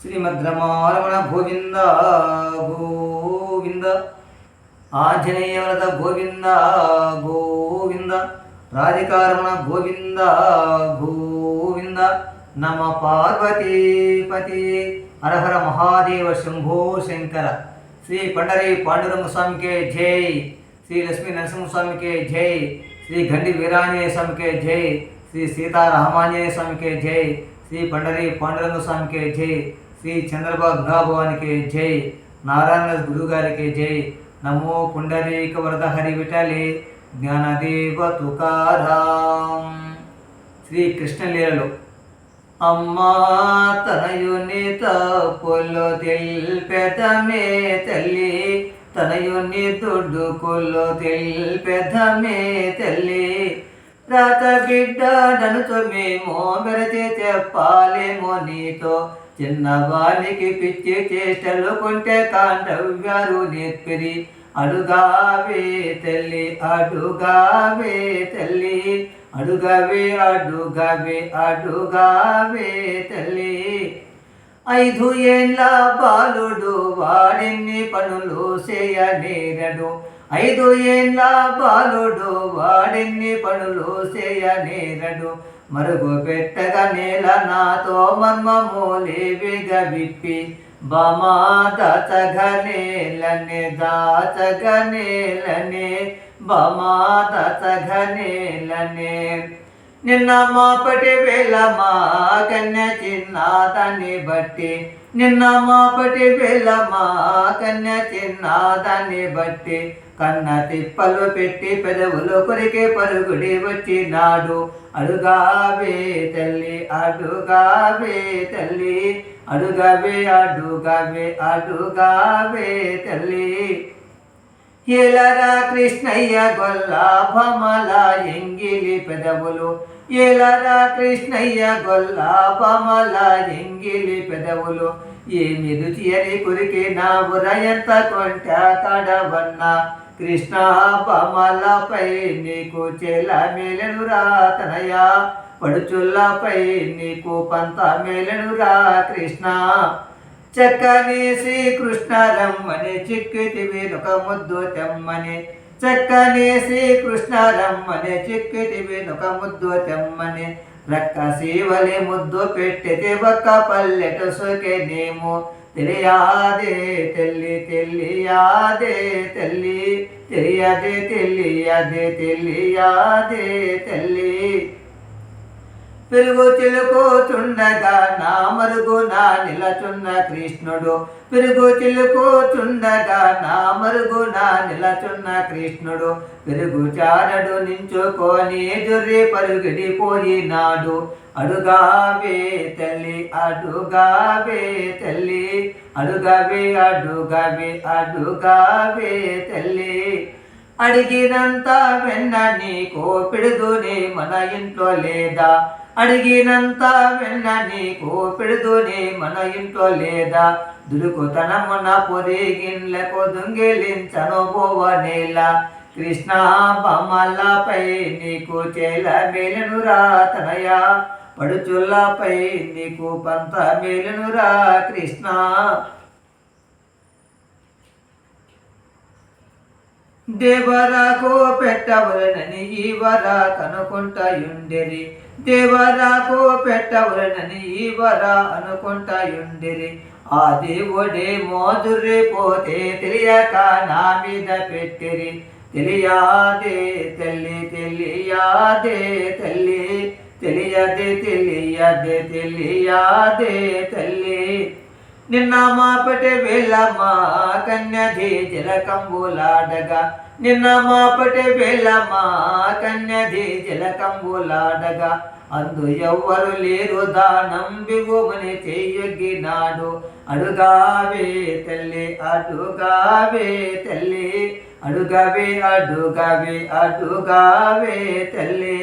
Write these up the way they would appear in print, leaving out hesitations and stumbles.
శ్రీమద్రమారమణ గోవింద గోవింద ఆంజనేయవరద గోవింద గోవింద రాధికారమణ గోవింద గోవింద నమ పార్వతీపతి హరహర మహాదేవ శంభో శంకర. శ్రీ పండరీ పాండురంగ స్వామికే జై, శ్రీ లక్ష్మీ నరసింహస్వామికే జై, శ్రీ గండి వీరాంజనేయ స్వామికే జై, శ్రీ సీతారామాంజనేయ స్వామికే జై, శ్రీ పండరీ పాండురంగ స్వామికే జై, శ్రీ చంద్రబాబు భగవానికి జై, నారాయణ గురుగారికి జై. నమో పుండరీక వరద హరి విఠలి జ్ఞానదేవ తుకారాం. శ్రీ కృష్ణలీలలో అమ్మా తనయుని తప్పులు తెల్పెదమే తల్లి, తనయుని దుడ్డుకులు తెల్పెదమే తల్లి. రాత బిడ్డను మేము మెరచి చెప్పాలేమో నీతో, చిన్నవానికి పిచ్చి చేష్టలు కొంటే కాండవ్యారు నేర్పిరి. అడుగావే తల్లి అడుగావే తల్లి, అడుగవే అడుగవే అడుగావే తల్లి. 5 ఏళ్ళ బాలుడు వాడిన్ని పనులు చేయనేరడు, 5 ఏళ్ళ బాలుడు వాడిన్ని పనులు చేయనేరడు. మరుగు పెట్టగా నేల నాతో మర్మమూలేవిగా విప్పి, బమా దాచగనేలనే దాచగనేలనే బమా దాచగనేలనే. నిన్న మాపటి వేళ మా కన్య చిన్నదాన్ని బట్టి, నిన్న మాపటి వేళ మా కన్య చిన్నదాన్ని బట్టి, కన్న తిప్పలు పెట్టి పెదవులు కొరికే పరుగుడి వచ్చినాడు. అడుగావే తల్లి అడుగావే తల్లి, అడుగవే అడుగవే అడుగావే తల్లి. ఏలరా కృష్ణయ్య గొల్ల భమల ఎంగిలి పెదవులు, ఏలరా కృష్ణయ్య గొల్ల భమల ఎంగిలి పెదవులు. ఏమి రుచి అని కురికి నా ఉరయంత కొంట కడవన్నా, కృష్ణ బమలపై నీకు చెల మేలనురా తనయా, పడుచుల్లపై నీకు పంత మేలనురా కృష్ణ. చక్కని శ్రీకృష్ణ రమ్మని చిక్కితివి ఒక ముద్దు తెమ్మని, చక్కని శ్రీకృష్ణ రమ్మని చిక్కితివి ఒక ముద్దు తెమ్మని. రక్క శివలి ముద్దు పెట్టితే ఒక్క పల్లెట సోకెనేమో, తెలియాదే తల్లి తెలియాదే తల్లి, తెలియదే తెలియదే తెలియాదే తల్లి. పెరుగు చిలుకుచుండగా నా మరుగున నిలచున్న కృష్ణుడు, పెరుగు చిలుకుచుండగా నా మరుగున నిలచున్న కృష్ణుడు. పెరుగు చారడు నించుకొని జొర్రి పరుగిడి పోయినాడు. అడుగావే తల్లి అడుగావే తల్లి, అడుగవే అడుగవే అడుగావే తల్లి. అడిగినంత వెన్న నీకు పెడుదునే మన ఇంట్లో లేదా, అడిగినంత వెన్న నీకు పెడుదునే మన ఇంట్లో లేదా. దులుకుతనమున పొరిగిన్లకు దొంగిలించను పోవనేల, కృష్ణ బమలపై నీకు చేల మేలునురా తనయా, పడుచుల్లపై నీకు పంత మేలునురా కృష్ణ. దేవరాకు పెట్టవలనని ఈవర కనుకుంటాయుండిరి, దేవరాకు పెట్టవలనని ఈవర అనుకుంటాయుండిరి. ఆ దేవుడే మోదుర్రి పోతే తెలియక నా మీద పెట్టిరి. తెలియాదే తల్లి తెలియాదే తల్లి, తెలియదే తెలియదే తెలియాదే తల్లి. నిన్న మాపటి వేళ మా కన్యధి జలకంబులాడగా, నిన్న మాపటి వేళ మా కన్యధి జలకంబులాడగా. అందు ఎవ్వరు లేరు దానం బిగుమని చెయ్యొగ్గినాడు. అడుగావే తల్లి అడుగావే తల్లి, అడుగవే అడుగవే అడుగావే తల్లి.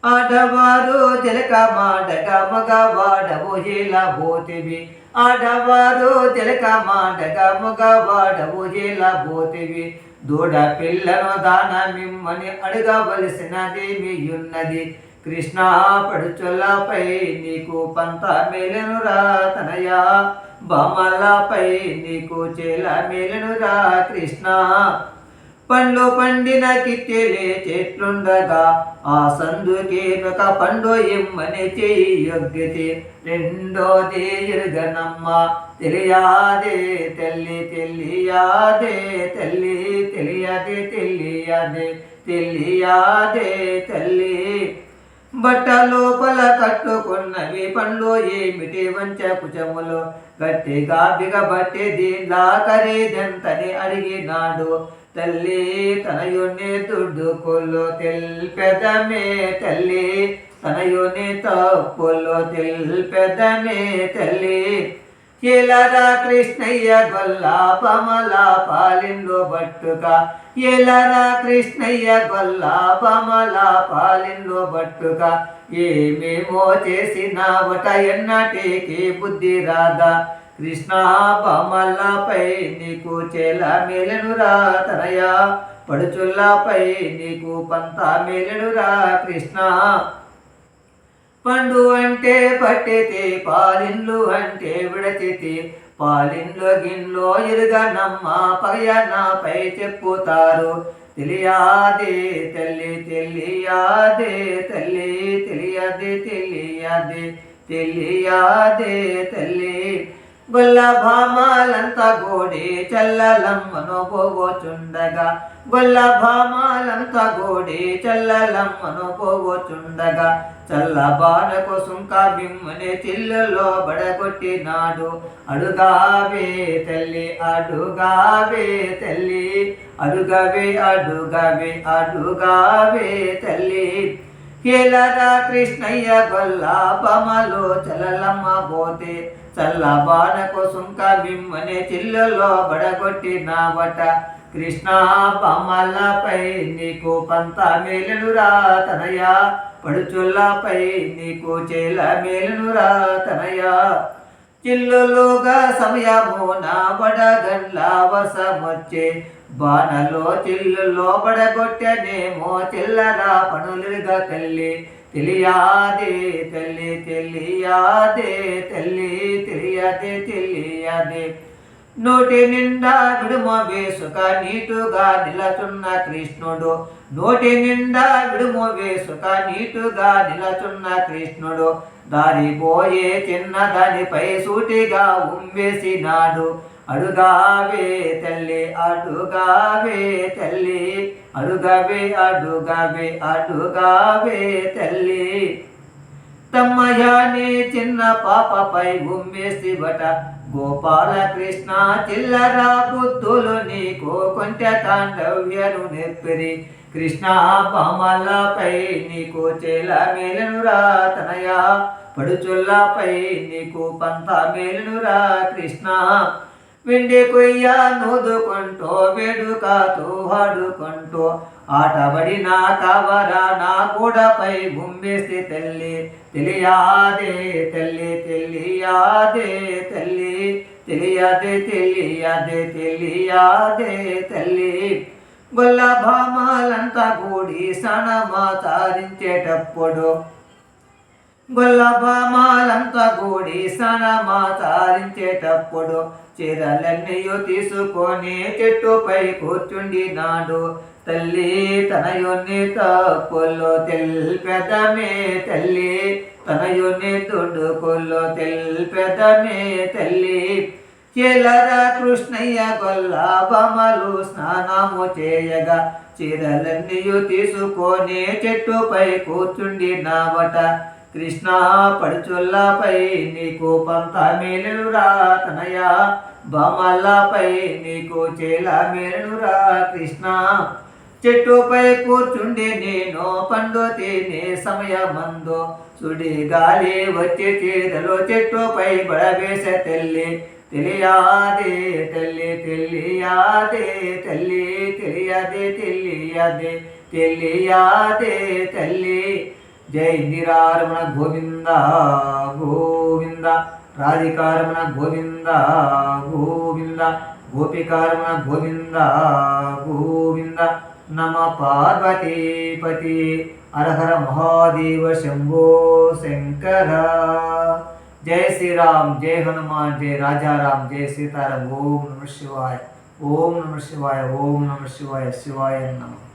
ఆడవారు జలక మాడగా మగవాడవు ఇలా పోతివి, ఆడవారు జలక మాడగా మగవాడవు ఇలా పోతివి. దూడ పిల్లను దాన మిమ్మని అడగవలసినదేమి ఉన్నది, కృష్ణ పడుచులపై నీకు పంత మేలెనురా తనయా బామలపై నీకు చేల మేలెనురా కృష్ణ పండ్లు పండిన కిట్టెలే చెట్లుండగా ఆ సందుకేనొక పండు ఇమ్మని చెయ్యొగ్గతి రెండోది ఎరుగనమ్మ తెలియాదే తల్లి తెలియాదే తల్లి తెలియదే తెలియదే తెలియాదే తల్లి బట్ట లోపల కట్టుకున్నవి పండ్లు ఏమిటి వంచ కుచములు గట్టిగా బిగబట్టి దీనిలా ఖరీదెంతని అడిగినాడు తల్లి తనయుని దుడ్డుకులు తెల్పెదమే తల్లి తనయుని తప్పులు తెల్పెదమే తల్లి ఎలరా కృష్ణయ్య గొల్ల పమల పాలిండు బట్టుక ఎలరా కృష్ణయ్య గొల్ల పమల పాలిండు బట్టుక ఏమేమో చేసినావట ఎన్నటికి బుద్ధి రాదా కృష్ణ పామల్లపై నీకు చేల మేలెనురా తనయా పడుచుల్లపై నీకు పంత మేలెనురా కృష్ణ పండు అంటే పట్టితే పాలిన్లు అంటే విడచితే పాలిన్లో గిన్లో ఇరుగనమ్మ పగయనాపై చెప్పుతారు తెలియాదే తల్లి తెలియాదే తల్లి తెలియదే తెలియదే తెలియాదే తల్లి గొల్ల భామాలంతా గోడి చల్లలమ్మను పోగొచుండగా గొల్ల భామాలంతా గోడి చల్లలమ్మను పోగొచుండగా చల్ల బాణకు సుంక బిమ్మని చిల్లులో బడగొట్టినాడు అడుగావే తల్లి అడుగావే తల్లి అడుగవే అడుగవే అడుగావే తల్లి ఎలరా కృష్ణయ్య గొల్ల బమలో చల్లలమ్మ పోతే చల్ల బాణకు సుంక బిమ్మని చిల్లులో బడగొట్టినావట కృష్ణ బమలపై నీకు పంత మేలునురా తనయా పడుచుల్లపై నీకు చేల మేలునురా తనయా చిల్లులుగా సమయమున బడగండ్ల వసమొచ్చే బాణలో చిల్లులో బడగొట్టనేమో చిల్లరా పనులుగా తల్లి తెలియాదే తల్లి తెలియాదే తల్లి తెలియదే తెలియదే నోటి నిండా విడుమ వేసుక నీటుగా నిలచున్న కృష్ణుడు నోటి నిండా విడుమ వేసుక నీటుగా నిలచున్న కృష్ణుడు దారిపోయే చిన్నదానిపై సూటిగా ఉమ్మేసినాడు అడుగావే తల్లి అడుగావే తల్లి అడుగవే అడుగవే అడుగావే తల్లి తమ్మయాని చిన్న పాపపై ఉమ్మేసిబట గోపాలకృష్ణ చిల్లరా బుద్ధులు నీకు కొంచె తాండవ్యను నెప్పిరి కృష్ణ పామలపై నీకు చేల మేలునురా తనయా పడుచుల్లపై నీకు పంత మేలునురా కృష్ణ వెండి కొయ్య నూదుకుంటూ వేడుకతో ఆడుకుంటూ ఆటబడిన కవరా నా కూడపై గుమ్మేసి తల్లి తెలియాదే తల్లి తెలియాదే తల్లి తెలియదే తెలియదే తెలియాదే తల్లి గొల్ల భామాలంతా కూడి స్నానమాచరించేటప్పుడు గొల్ల భామాలంతా కూడి స్నానమాచరించేటప్పుడు చీరలన్నీయు తీసుకొని చెట్టుపై కూర్చుండినాడు తల్లి తనయుని తప్పుల్లో తెల్పెదమే తల్లి తనయుని దుడ్డుకుల్లో తెల్పెదమే తల్లి ఎలరా కృష్ణయ్య గొల్ల బమలు స్నానము చేయగా చీరలన్నీయు తీసుకొని చెట్టుపై కూర్చుండినావట కృష్ణ పడుచుల్లపై నీకు పంత మేలునురా తనయా బమల్లపై నీకు చేల మేలునురా కృష్ణ చెట్టుపై కూర్చుండి నేను పండు తినే సమయమందు సుడి గాలి వచ్చి చీరలు చెట్టుపై బడవేసే తల్లి తెలియాదే తల్లి తెలియాదే తల్లి తెలియదే తెలియదే తెలియాదే తల్లి జై నిరారమణ గోవింద గోవింద రాధికారమణ గోవింద గోవింద గోపికారమణ గోవింద గోవింద నమ పార్వతీపతి హర హర మహాదేవ శంభో శంకర. జై శ్రీరామ్, జై హనుమాన్, జై రాజారాం, జై సీతారాం. ఓం నమ శివాయ, ఓం నమ శివాయ, ఓం నమ శివాయ, శివాయ నమః.